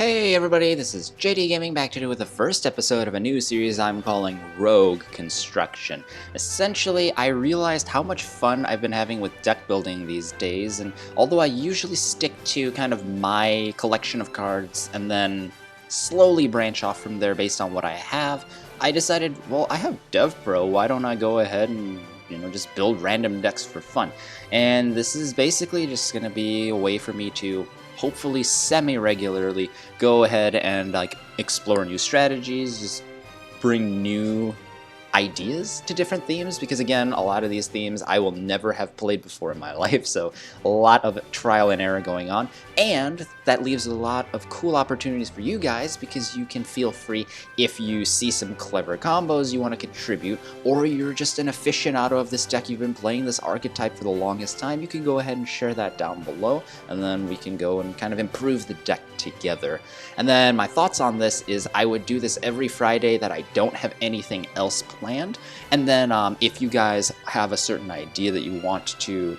Hey everybody, this is JDGaming back today with the first episode of a new series I'm calling Rogue Construction. Essentially, I realized how much fun I've been having with deck building these days, and although I usually stick to kind of my collection of cards and then slowly branch off from there based on what I have, I decided, well, I have DevPro, why don't I go ahead and just build random decks for fun. And this is basically just going to be a way for me to hopefully semi-regularly go ahead and explore new strategies, just bring new ideas to different themes, because again, a lot of these themes I will never have played before in my life, so a lot of trial and error going on, and that leaves a lot of cool opportunities for you guys, because you can feel free if you see some clever combos you want to contribute, or you're just an aficionado of this deck, you've been playing this archetype for the longest time, you can go ahead and share that down below, and then we can go and kind of improve the deck together. And then my thoughts on this is I would do this every Friday that I don't have anything else planned, and then if you guys have a certain idea that you want to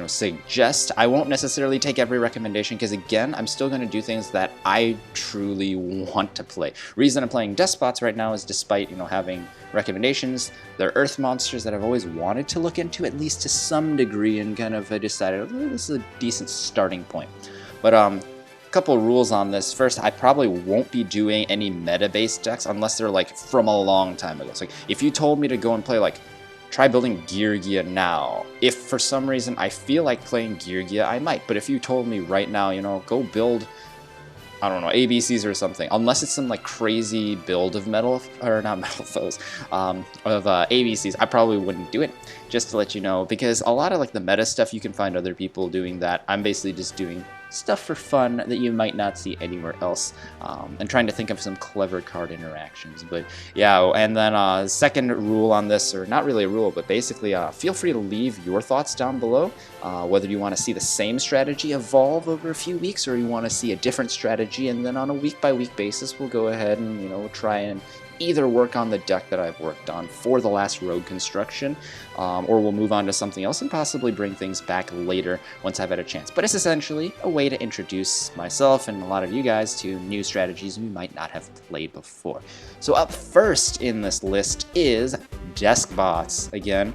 suggest, I won't necessarily take every recommendation, because again, I'm still going to do things that I truly want to play. Reason I'm playing Deskbots right now is, despite having recommendations, they're earth monsters that I've always wanted to look into, at least to some degree, and kind of I decided, oh, this is a decent starting point. But couple rules on this. First, I probably won't be doing any meta-based decks unless they're from a long time ago. So if you told me to go and play try building Geargia now, if for some reason I feel like playing Geargia, I might. But if you told me right now, go build, I don't know, ABCs or something, unless it's some crazy build of metal, or not metal foes, of ABCs, I probably wouldn't do it, just to let you know, because a lot of the meta stuff, you can find other people doing that. I'm basically just doing stuff for fun that you might not see anywhere else, and trying to think of some clever card interactions. But yeah, and then second rule on this, or not really a rule, but basically feel free to leave your thoughts down below, whether you want to see the same strategy evolve over a few weeks, or you want to see a different strategy, and then on a week-by-week basis we'll go ahead and try and either work on the deck that I've worked on for the last Rogue Construction, or we'll move on to something else and possibly bring things back later once I've had a chance. But it's essentially a way to introduce myself and a lot of you guys to new strategies we might not have played before. So up first in this list is Deskbots again.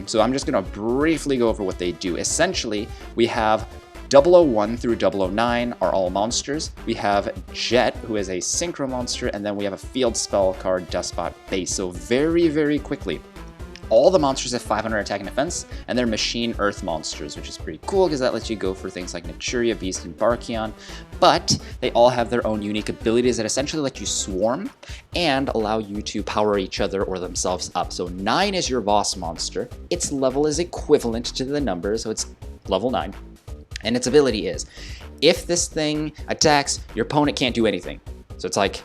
So I'm just going to briefly go over what they do. Essentially, we have 001 through 009 are all monsters. We have Jet, who is a synchro monster, and then we have a field spell card, Deskbot base. So very, very quickly, all the monsters have 500 attack and defense, and they're machine earth monsters, which is pretty cool because that lets you go for things like Naturia, Beast, and Barkion. But they all have their own unique abilities that essentially let you swarm and allow you to power each other or themselves up. So 9 is your boss monster. Its level is equivalent to the number, so it's level 9. And its ability is, if this thing attacks, your opponent can't do anything. So it's like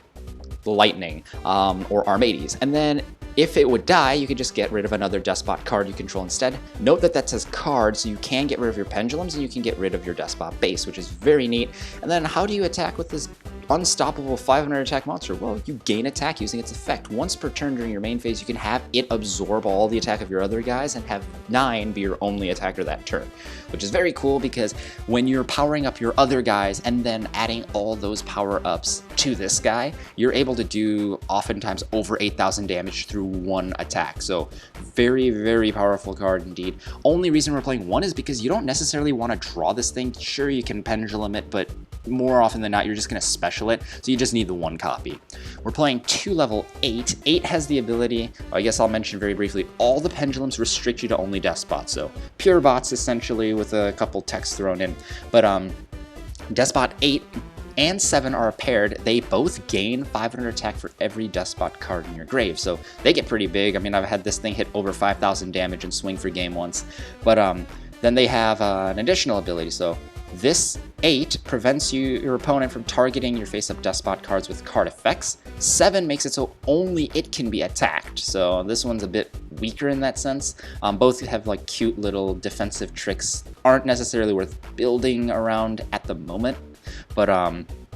lightning or Armades. And then if it would die, you could just get rid of another Deskbot card you control instead. Note that says card, so you can get rid of your pendulums and you can get rid of your Deskbot base, which is very neat. And then how do you attack with this unstoppable 500 attack monster? Well, you gain attack using its effect. Once per turn during your main phase, you can have it absorb all the attack of your other guys and have 9 be your only attacker that turn, which is very cool because when you're powering up your other guys and then adding all those power-ups to this guy, you're able to do oftentimes over 8,000 damage through one attack. So very, very powerful card indeed. Only reason we're playing 1 is because you don't necessarily want to draw this thing. Sure, you can pendulum it, but more often than not, you're just going to special it, so you just need the 1 copy. We're playing 2 level 8. 8 has the ability, I guess I'll mention very briefly, all the pendulums restrict you to only Deskbots, so pure bots essentially with a couple texts thrown in. But Deskbot 8 and 7 are paired. They both gain 500 attack for every Deskbot card in your grave, so they get pretty big. I mean, I've had this thing hit over 5,000 damage and swing for game once. But then they have an additional ability, so this 8 prevents your opponent from targeting your face-up Deskbot cards with card effects. 7 makes it so only it can be attacked, so this one's a bit weaker in that sense. Both have cute little defensive tricks, aren't necessarily worth building around at the moment, but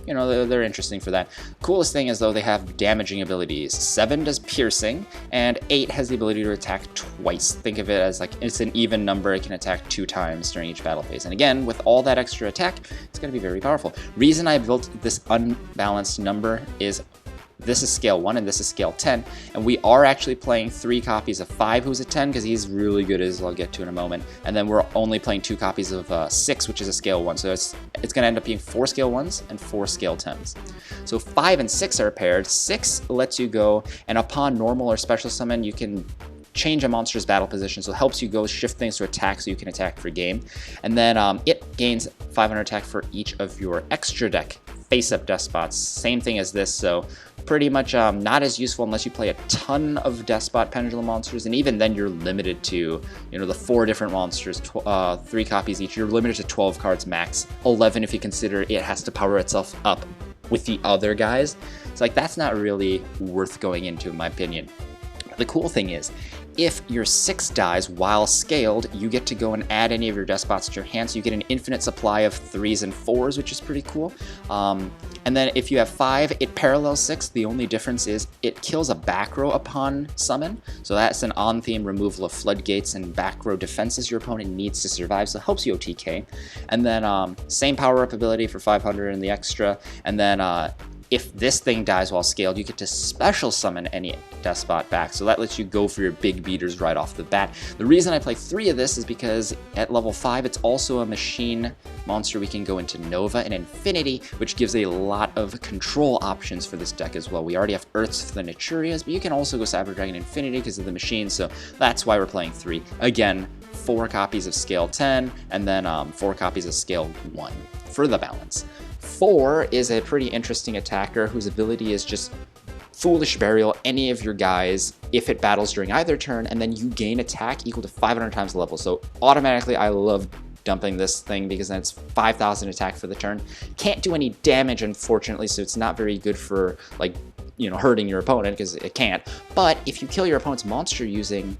you know, they're interesting for that. Coolest thing is, though, they have damaging abilities. 7 does piercing, and 8 has the ability to attack twice. Think of it as like it's an even number. It can attack 2 times during each battle phase. And again, with all that extra attack, it's going to be very powerful. Reason I built this unbalanced number is this is scale 1 and this is scale 10, and we are actually playing 3 copies of 5 who's a 10 because he's really good, as I'll get to in a moment, and then we're only playing 2 copies of 6, which is a scale 1, so it's going to end up being 4 scale 1s and 4 scale 10s. So 5 and 6 are paired. 6 lets you go, and upon normal or special summon, you can change a monster's battle position, so it helps you go shift things to attack so you can attack for game. And then it gains 500 attack for each of your extra deck face-up Deskbots. Same thing as this, so pretty much not as useful unless you play a ton of Deskbot Pendulum monsters, and even then you're limited to, you know, the 4 different monsters, 3 copies each. You're limited to 12 cards max, 11 if you consider it has to power itself up with the other guys. It's like, that's not really worth going into, in my opinion. The cool thing is, if your 6 dies while scaled, you get to go and add any of your Deskbots to your hand, so you get an infinite supply of 3s and 4s, which is pretty cool. And then if you have 5, it parallels 6. The only difference is it kills a back row upon summon, so that's an on-theme removal of floodgates and back row defenses your opponent needs to survive, so it helps you OTK. And then same power-up ability for 500 in the extra, and then if this thing dies while scaled, you get to special summon any Deskbot back, so that lets you go for your big beaters right off the bat. The reason I play 3 of this is because at level 5, it's also a machine monster. We can go into Nova and Infinity, which gives a lot of control options for this deck as well. We already have Earths for the Naturias, but you can also go Cyber Dragon Infinity because of the machine, so that's why we're playing 3. Again, 4 copies of scale 10, and then 4 copies of scale 1 for the balance. 4 is a pretty interesting attacker whose ability is just Foolish Burial any of your guys if it battles during either turn, and then you gain attack equal to 500 times the level. So automatically, I love dumping this thing because then it's 5,000 attack for the turn. Can't do any damage, unfortunately, so it's not very good for, like, you know, hurting your opponent because it can't. But if you kill your opponent's monster using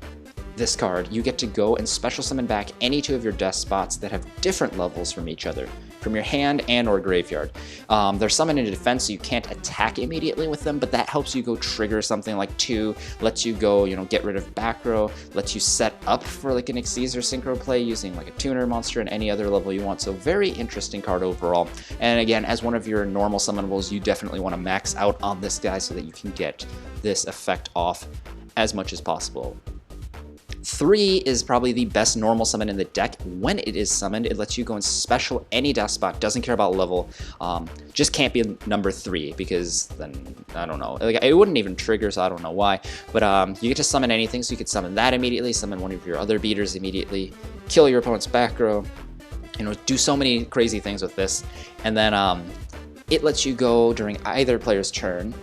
this card, you get to go and special summon back any 2 of your Deskbots that have different levels from each other, from your hand and or graveyard. They're summoned into defense, so you can't attack immediately with them, but that helps you go trigger something like 2, lets you go, you know, get rid of back row, lets you set up for like an Xyz or Synchro play using like a tuner monster and any other level you want. So very interesting card overall. And again, as one of your normal summonables, you definitely want to max out on this guy so that you can get this effect off as much as possible. 3 is probably the best normal summon in the deck. When it is summoned, it lets you go and special any Deskbot, doesn't care about level, just can't be number 3 because then, I don't know, like, it wouldn't even trigger, so I don't know why, but you get to summon anything, so you could summon that immediately, summon one of your other beaters immediately, kill your opponent's back row, you know, do so many crazy things with this, and then it lets you go during either player's turn,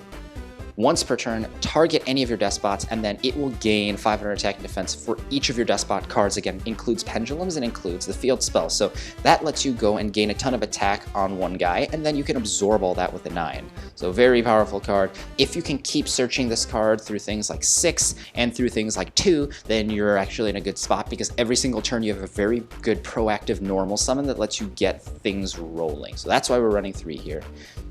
once per turn, target any of your Deskbots, and then it will gain 500 attack and defense for each of your Deskbot cards. Again, includes pendulums and includes the field spell. So that lets you go and gain a ton of attack on one guy, and then you can absorb all that with a 9. So very powerful card. If you can keep searching this card through things like 6 and through things like 2, then you're actually in a good spot because every single turn you have a very good proactive normal summon that lets you get things rolling. So that's why we're running 3 here.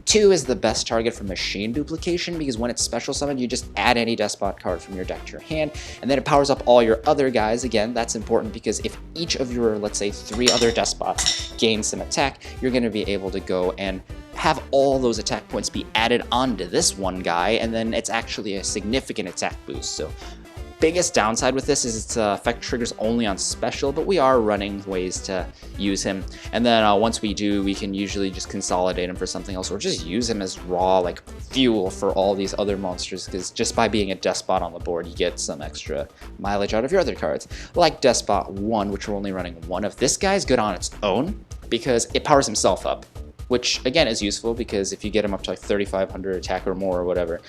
2 is the best target for machine duplication because when it's special summoned, you just add any Deskbot card from your deck to your hand, and then it powers up all your other guys. Again, that's important because if each of your, let's say, 3 other Deskbots gain some attack, you're going to be able to go and have all those attack points be added onto this one guy, and then it's actually a significant attack boost. So biggest downside with this is its effect triggers only on special, but we are running ways to use him. And then once we do, we can usually just consolidate him for something else or just use him as raw like fuel for all these other monsters, because just by being a Deskbot on the board, you get some extra mileage out of your other cards. Like Deskbot 1, which we're only running 1 of. This guy's good on its own because it powers himself up, which again is useful because if you get him up to like 3,500 attack or more or whatever,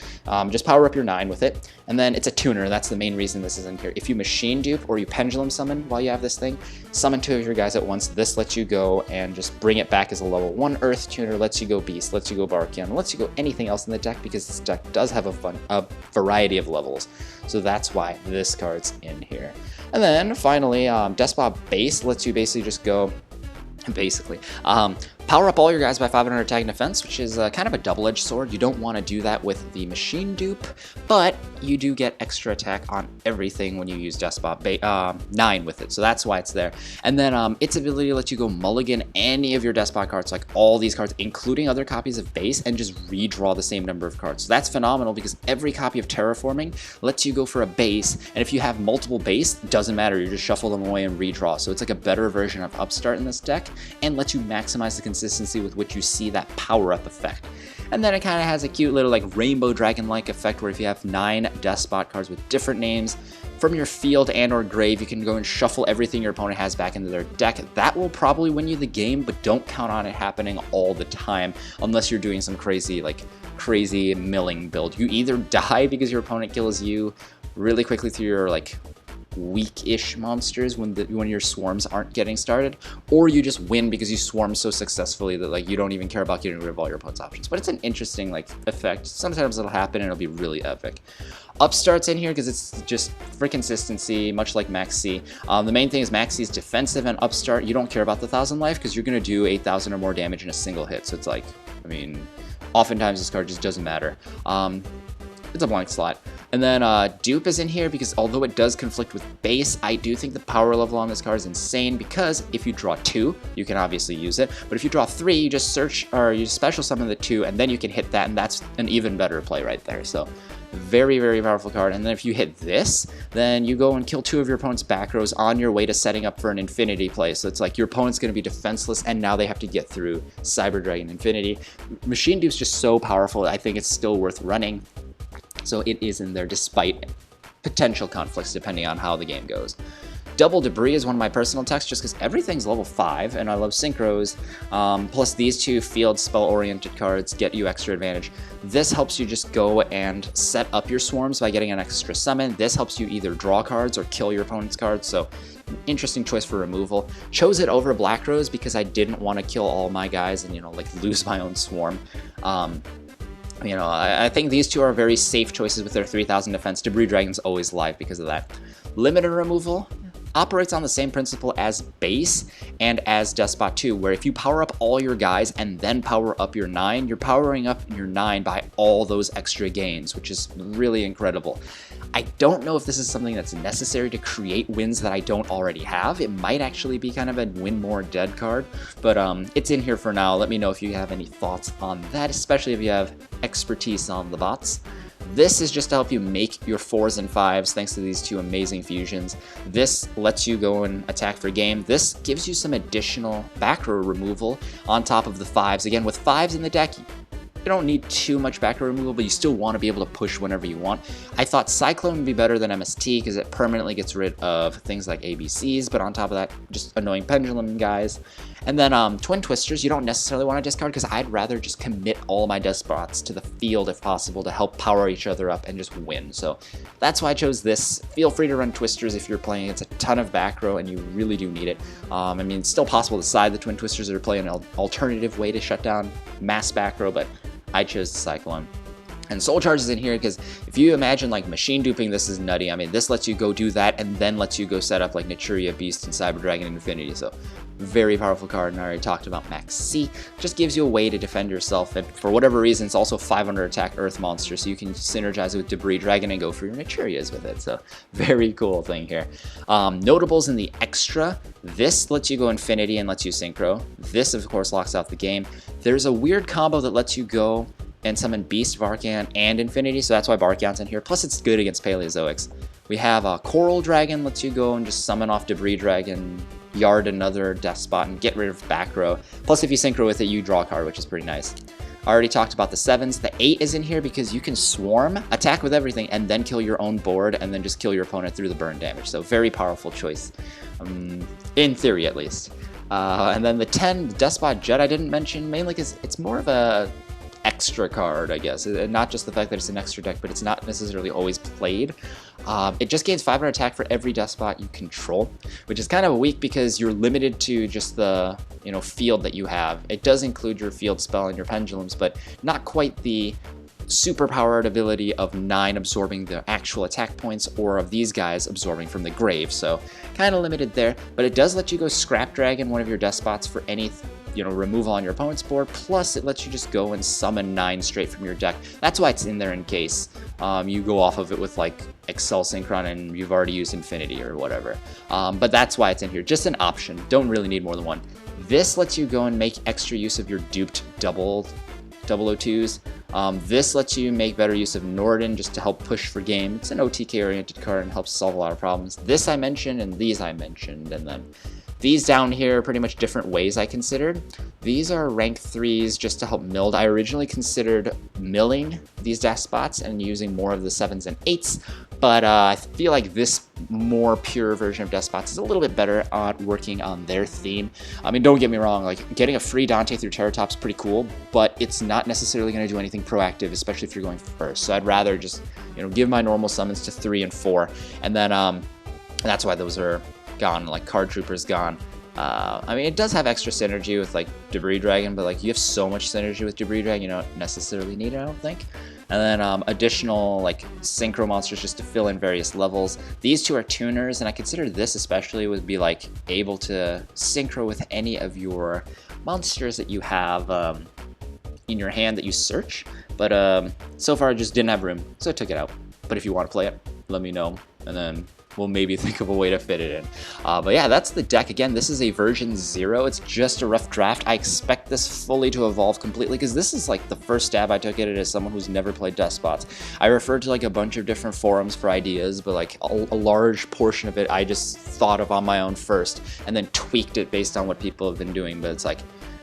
just power up your 9 with it. And then it's a tuner, that's the main reason this is in here. If you machine dupe or you pendulum summon while you have this thing, summon 2 of your guys at once. This lets you go and just bring it back as a level 1 Earth tuner, lets you go Beast, lets you go Barkion, lets you go anything else in the deck because this deck does have a variety of levels. So that's why this card's in here. And then finally, Deskbot Base lets you basically just go Power up all your guys by 500 attack and defense, which is kind of a double-edged sword. You don't want to do that with the machine dupe, but you do get extra attack on everything when you use Deskbot 9 with it, so that's why it's there. And then its ability to let you go mulligan any of your Deskbot cards, like all these cards, including other copies of base, and just redraw the same number of cards. So that's phenomenal because every copy of Terraforming lets you go for a base, and if you have multiple base, doesn't matter, you just shuffle them away and redraw. So it's like a better version of Upstart in this deck, and lets you maximize the consistency with which you see that power-up effect. And then it kind of has a cute little like rainbow dragon-like effect where if you have 9 Deskbot cards with different names from your field and or grave, you can go and shuffle everything your opponent has back into their deck. That will probably win you the game, but don't count on it happening all the time unless you're doing some crazy milling build. You either die because your opponent kills you really quickly through your like weak-ish monsters when your swarms aren't getting started, or you just win because you swarm so successfully that like you don't even care about getting rid of all your opponent's options. But it's an interesting like effect. Sometimes it'll happen and it'll be really epic. Upstart's in here because it's just for consistency, much like Max C. The main thing is Max C is defensive, and Upstart, you don't care about the 1,000 life because you're going to do 8,000 or more damage in a single hit. So it's like, I mean, oftentimes this card just doesn't matter. It's a blank slot. And then Dupe is in here because although it does conflict with base, I do think the power level on this card is insane because if you draw 2, you can obviously use it. But if you draw 3, you just search or you special summon the 2 and then you can hit that, and that's an even better play right there. So very, very powerful card. And then if you hit this, then you go and kill 2 of your opponent's back rows on your way to setting up for an infinity play. So it's like your opponent's going to be defenseless and now they have to get through Cyber Dragon Infinity. Machine Dupe's just so powerful, I think it's still worth running. So it is in there despite potential conflicts depending on how the game goes. Double Debris is one of my personal techs just because everything's level 5 and I love synchros. Plus these 2 field spell-oriented cards get you extra advantage. This helps you just go and set up your swarms by getting an extra summon. This helps you either draw cards or kill your opponent's cards, so interesting choice for removal. Chose it over Black Rose because I didn't want to kill all my guys and, you know, like lose my own swarm. You know, I think these 2 are very safe choices with their 3,000 defense. Debris Dragon's always live because of that. Limited removal operates on the same principle as base and as Deskbot 2, where if you power up all your guys and then power up your 9, you're powering up your 9 by all those extra gains, which is really incredible. I don't know if this is something that's necessary to create wins that I don't already have. It might actually be kind of a win more dead card, but it's in here for now. Let me know if you have any thoughts on that, especially if you have expertise on the bots. This is just to help you make your 4s and 5s thanks to these 2 amazing fusions. This lets you go and attack for game. This gives you some additional back row removal on top of the 5s. Again, with 5s in the deck, you don't need too much back row removal, but you still want to be able to push whenever you want. I thought Cyclone would be better than MST because it permanently gets rid of things like ABCs, but on top of that, just annoying pendulum guys. And then Twin Twisters, you don't necessarily want to discard because I'd rather just commit all my Deskbots to the field if possible to help power each other up and just win. So that's why I chose this. Feel free to run Twisters if you're playing against a ton of back row and you really do need it. I mean, it's still possible to side the Twin Twisters or play an alternative way to shut down mass back row, but I chose the Cyclone. And Soul Charge is in here because if you imagine like machine duping, this is nutty. I mean, this lets you go do that and then lets you go set up like Naturia, Beast, and Cyber Dragon Infinity. So very powerful card, and I already talked about Max C. Just gives you a way to defend yourself, and for whatever reason, it's also 500 attack Earth monster, so you can synergize it with Debris Dragon and go for your Naturias with it. So very cool thing here. Notables in the extra. This lets you go Infinity and lets you Synchro. This, of course, locks out the game. There's a weird combo that lets you go and summon Beast, Varkan, and Infinity, so that's why Barkion's in here. Plus, it's good against Paleozoics. We have Coral Dragon, lets you go and just summon off Debris Dragon, yard another Deskbot, and get rid of back row. Plus, if you synchro with it, you draw a card, which is pretty nice. I already talked about the 7s. The 8 is in here because you can swarm, attack with everything, and then kill your own board, and then just kill your opponent through the burn damage. So very powerful choice, in theory at least. And then the 10, Deskbot Jet, I didn't mention, mainly because it's more of a extra card, I guess. Not just the fact that it's an extra deck, but it's not necessarily always played. It just gains 500 attack for every Deskbot you control, which is kind of weak because you're limited to just the field that you have. It does include your field spell and your pendulums, but not quite the super-powered ability of 9 absorbing the actual attack points or of these guys absorbing from the grave, so kind of limited there. But it does let you go Scrap Dragon one of your Deskbots for any removal on your opponent's board, plus it lets you just go and summon 9 straight from your deck. That's why it's in there, in case you go off of it with like Excel Synchron and you've already used Infinity or whatever. But that's why it's in here, just an option. Don't really need more than one. This lets you go and make extra use of your duped double 002s. This lets you make better use of Norden just to help push for game. It's an OTK oriented card and helps solve a lot of problems. This I mentioned, and these I mentioned, and then these down here are pretty much different ways I considered. These are rank 3s just to help milled. I originally considered milling these Deskbots and using more of the 7s and 8s, but I feel like this more pure version of Deskbots is a little bit better at working on their theme. I mean, don't get me wrong, like getting a free Dante through Terratop's pretty cool, but it's not necessarily going to do anything proactive, especially if you're going first. So I'd rather just, give my normal summons to 3 and 4, and then that's why those are gone, like Card Trooper's gone. I mean, it does have extra synergy with like Debris Dragon, but like you have so much synergy with Debris Dragon, you don't necessarily need it, I don't think. And then additional like synchro monsters just to fill in various levels. These two are tuners, and I consider this especially would be like able to synchro with any of your monsters that you have in your hand that you search. But so far I just didn't have room, so I took it out. But if you want to play it, let me know, and then we'll maybe think of a way to fit it in. But yeah, that's the deck. Again, this is a version 0. It's just a rough draft. I expect this fully to evolve completely, because this is like the first stab I took at it as someone who's never played Deskbots. I referred to like a bunch of different forums for ideas, but like a large portion of it I just thought of on my own first, and then tweaked it based on what people have been doing. But it's like,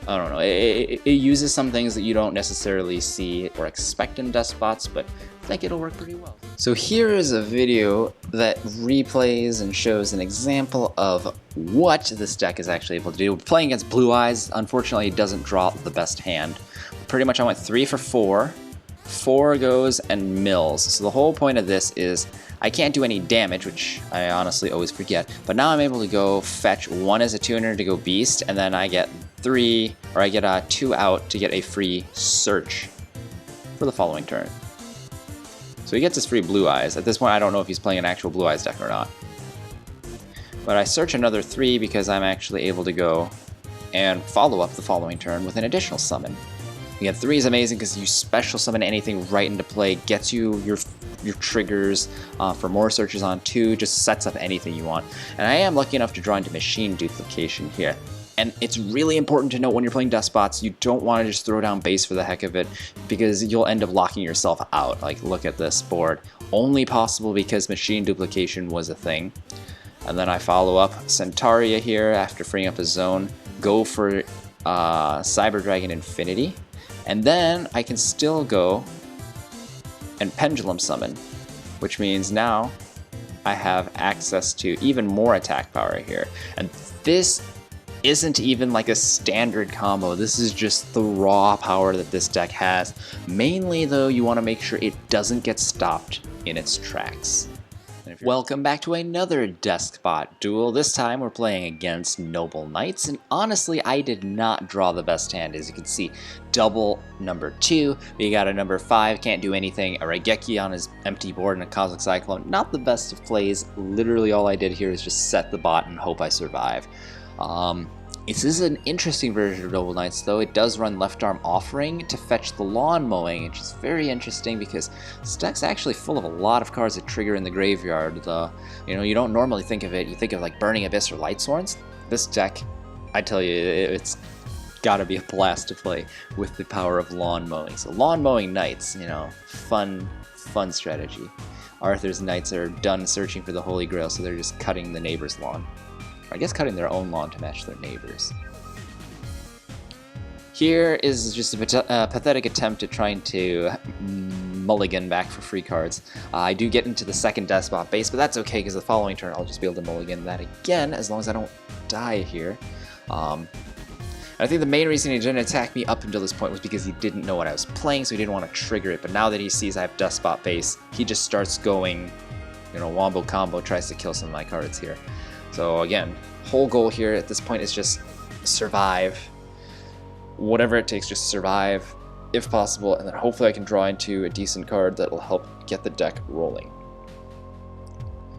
I don't know, it uses some things that you don't necessarily see or expect in Deskbots, but I think it'll work pretty well. So here is a video that replays and shows an example of what this deck is actually able to do. We're playing against Blue Eyes. Unfortunately, it doesn't draw the best hand. Pretty much I went 3 for 4. 4 goes and mills. So the whole point of this is I can't do any damage, which I honestly always forget, but now I'm able to go fetch 1 as a tuner to go beast, and then I get 3, or I get 2 out to get a free search for the following turn. So he gets his free Blue Eyes. At this point I don't know if he's playing an actual Blue Eyes deck or not. But I search another 3 because I'm actually able to go and follow up the following turn with an additional summon. Again, 3 is amazing because you special summon anything right into play, gets you your triggers for more searches on 2, just sets up anything you want. And I am lucky enough to draw into machine duplication here. And it's really important to note when you're playing Deskbots, you don't want to just throw down base for the heck of it, because you'll end up locking yourself out. Like, look at this board. Only possible because machine duplication was a thing. And then I follow up Centaria here after freeing up a zone, go for Cyber Dragon Infinity, and then I can still go and Pendulum Summon, which means now I have access to even more attack power here. And this isn't even like a standard combo. This is just the raw power that this deck has. Mainly though, you want to make sure it doesn't get stopped in its tracks. Welcome back to another Deskbot duel. This time we're playing against Noble Knights, and honestly I did not draw the best hand. As you can see, double number 2, we got a number 5, can't do anything, a Raigeki on his empty board and a Cosmic Cyclone. Not the best of plays. Literally all I did here is just set the bot and hope I survive. This is an interesting version of Noble Knights, though. It does run Left Arm Offering to fetch the Lawn Mowing, which is very interesting because this deck's actually full of a lot of cards that trigger in the graveyard. You don't normally think of it. You think of like Burning Abyss or Light Sworns. This deck, I tell you, it's gotta be a blast to play with the power of Lawn Mowing. So Lawn Mowing Knights, fun strategy. Arthur's Knights are done searching for the Holy Grail, so they're just cutting the neighbor's lawn. Or I guess cutting their own lawn to match their neighbors. Here is just a pathetic attempt at trying to mulligan back for free cards. I do get into the second Deskbot base, but that's okay because the following turn I'll just be able to mulligan that again as long as I don't die here. I think the main reason he didn't attack me up until this point was because he didn't know what I was playing, so he didn't want to trigger it. But now that he sees I have Deskbot base, he just starts going, wombo combo, tries to kill some of my cards here. So again, whole goal here at this point is just survive. Whatever it takes, just survive, if possible, and then hopefully I can draw into a decent card that will help get the deck rolling.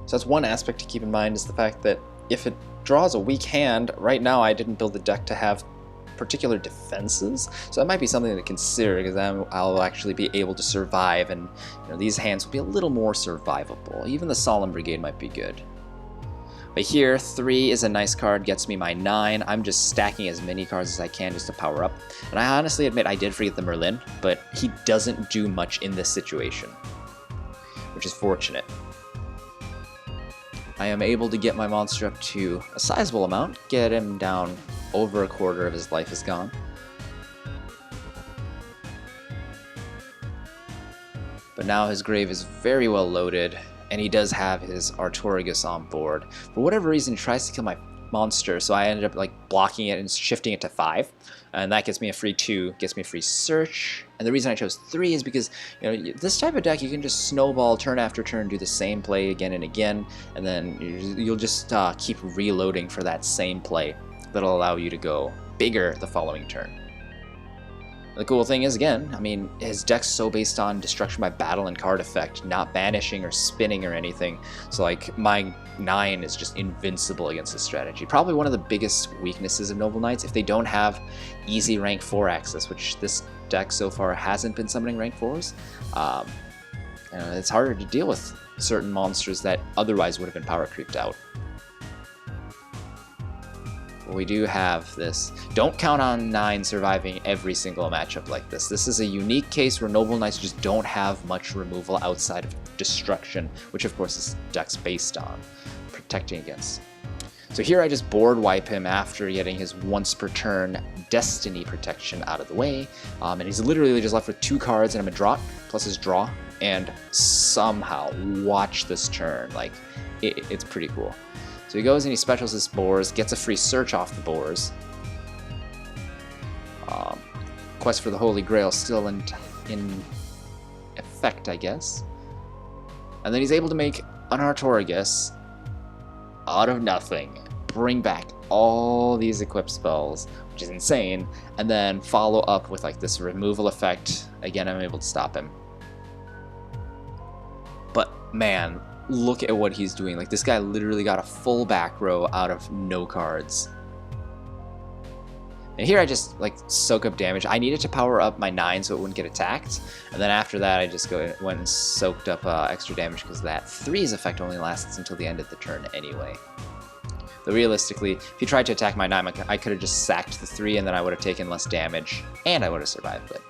So that's one aspect to keep in mind, is the fact that if it draws a weak hand, right now I didn't build the deck to have particular defenses, so that might be something to consider, because then I'll actually be able to survive, and these hands will be a little more survivable. Even the Solemn Brigade might be good. But here, 3 is a nice card, gets me my 9. I'm just stacking as many cards as I can just to power up. And I honestly admit I did forget the Merlin, but he doesn't do much in this situation, which is fortunate. I am able to get my monster up to a sizable amount, get him down over a quarter of his life is gone. But now his grave is very well loaded, and he does have his Artorigus on board. For whatever reason, he tries to kill my monster, so I ended up blocking it and shifting it to 5, and that gets me a free 2, gets me a free search. And the reason I chose 3 is because this type of deck, you can just snowball turn after turn, do the same play again and again, and then you'll just keep reloading for that same play that'll allow you to go bigger the following turn. The cool thing is, again, I mean, his deck's so based on destruction by battle and card effect, not banishing or spinning or anything. So my 9 is just invincible against this strategy. Probably one of the biggest weaknesses of Noble Knights, if they don't have easy rank 4 access, which this deck so far hasn't been summoning rank 4s. It's harder to deal with certain monsters that otherwise would have been power creeped out. We do have this. Don't count on 9 surviving every single matchup like this. This is a unique case where Noble Knights just don't have much removal outside of destruction, which of course this deck's based on protecting against. So here I just board wipe him after getting his once per turn Destiny protection out of the way, and he's literally just left with 2 cards and a draw, plus his draw, and somehow watch this turn. It's pretty cool. So he goes and he specials his boars, gets a free search off the boars. Quest for the Holy Grail still in effect, I guess. And then he's able to make an Artorigus out of nothing, bring back all these equipped spells, which is insane, and then follow up with this removal effect. Again, I'm able to stop him. But man, look at what he's doing. This guy literally got a full back row out of no cards. And here I just soak up damage. I needed to power up my 9 so it wouldn't get attacked. And then after that I just went and soaked up extra damage, because that 3's effect only lasts until the end of the turn anyway. Though realistically, if he tried to attack my 9, I could have just sacked the 3 and then I would have taken less damage and I would have survived, but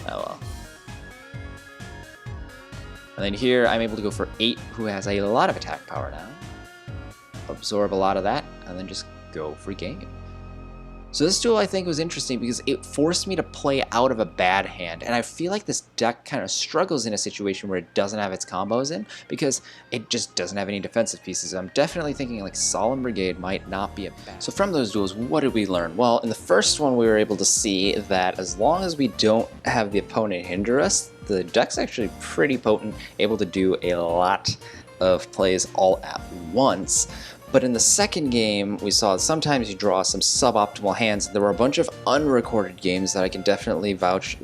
oh well. And then here I'm able to go for 8, who has a lot of attack power now. Absorb a lot of that, and then just go for game. So this duel I think was interesting because it forced me to play out of a bad hand, and I feel like this deck kind of struggles in a situation where it doesn't have its combos in, because it just doesn't have any defensive pieces. I'm definitely thinking Solemn Brigade might not be a bad. So from those duels, what did we learn? Well, in the first one we were able to see that as long as we don't have the opponent hinder us, the deck's actually pretty potent, able to do a lot of plays all at once. But in the second game, we saw that sometimes you draw some suboptimal hands. There were a bunch of unrecorded games that I can definitely vouch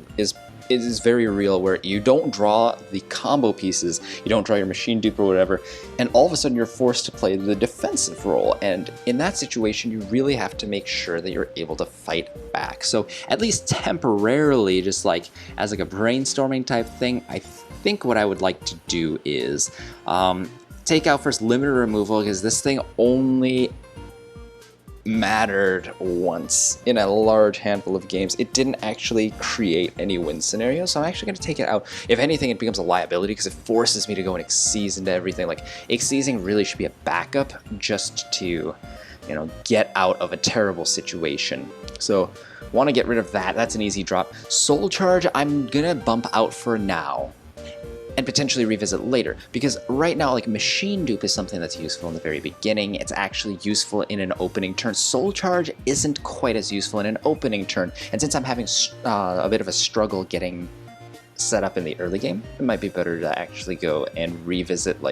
is very real, where you don't draw the combo pieces, you don't draw your machine dupe or whatever, and all of a sudden you're forced to play the defensive role. And in that situation, you really have to make sure that you're able to fight back. So at least temporarily, just as a brainstorming type thing, I think what I would like to do is take out first limited removal, because this thing only mattered once in a large handful of games. It didn't actually create any win scenarios, so I'm actually going to take it out. If anything, it becomes a liability because it forces me to go and Xyz into everything. Xyzing really should be a backup just to, get out of a terrible situation. So want to get rid of that. That's an easy drop. Soul Charge, I'm going to bump out for now and potentially revisit later, because right now machine dupe is something that's useful in the very beginning. It's actually useful in an opening turn. Soul Charge isn't quite as useful in an opening turn, and since I'm having a bit of a struggle getting set up in the early game, it might be better to actually go and revisit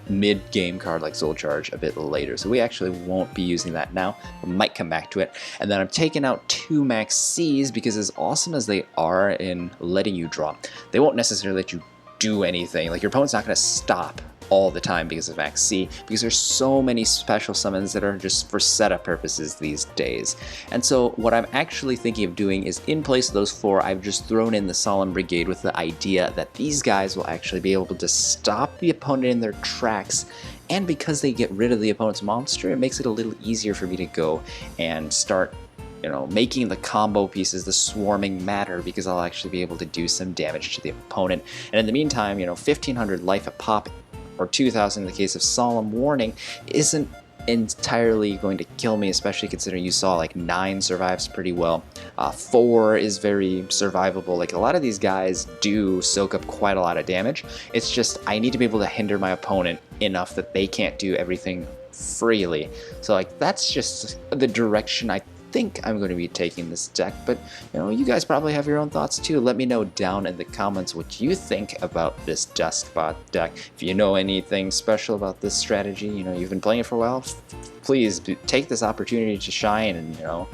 mid-game card like Soul Charge a bit later. So we actually won't be using that now. We might come back to it. And then I'm taking out 2 Max Cs, because as awesome as they are in letting you draw, they won't necessarily let you do anything. Your opponent's not going to stop all the time because of Max C, because there's so many special summons that are just for setup purposes these days. And so what I'm actually thinking of doing is, in place of those 4, I've just thrown in the Solemn Brigade with the idea that these guys will actually be able to stop the opponent in their tracks. And because they get rid of the opponent's monster, it makes it a little easier for me to go and start, making the combo pieces, the swarming matter, because I'll actually be able to do some damage to the opponent. And in the meantime, 1500 life a pop, or 2000 in the case of Solemn Warning, isn't entirely going to kill me, especially considering you saw like 9 survives pretty well. 4 is very survivable. Like, a lot of these guys do soak up quite a lot of damage. It's just I need to be able to hinder my opponent enough that they can't do everything freely. So like, that's just the direction I think I'm going to be taking this deck, but you guys probably have your own thoughts too. Let me know down in the comments what you think about this Deskbot deck. If you know anything special about this strategy, you've been playing it for a while, please take this opportunity to shine and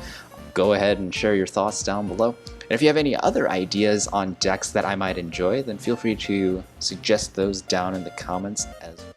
go ahead and share your thoughts down below. And if you have any other ideas on decks that I might enjoy, then feel free to suggest those down in the comments as well.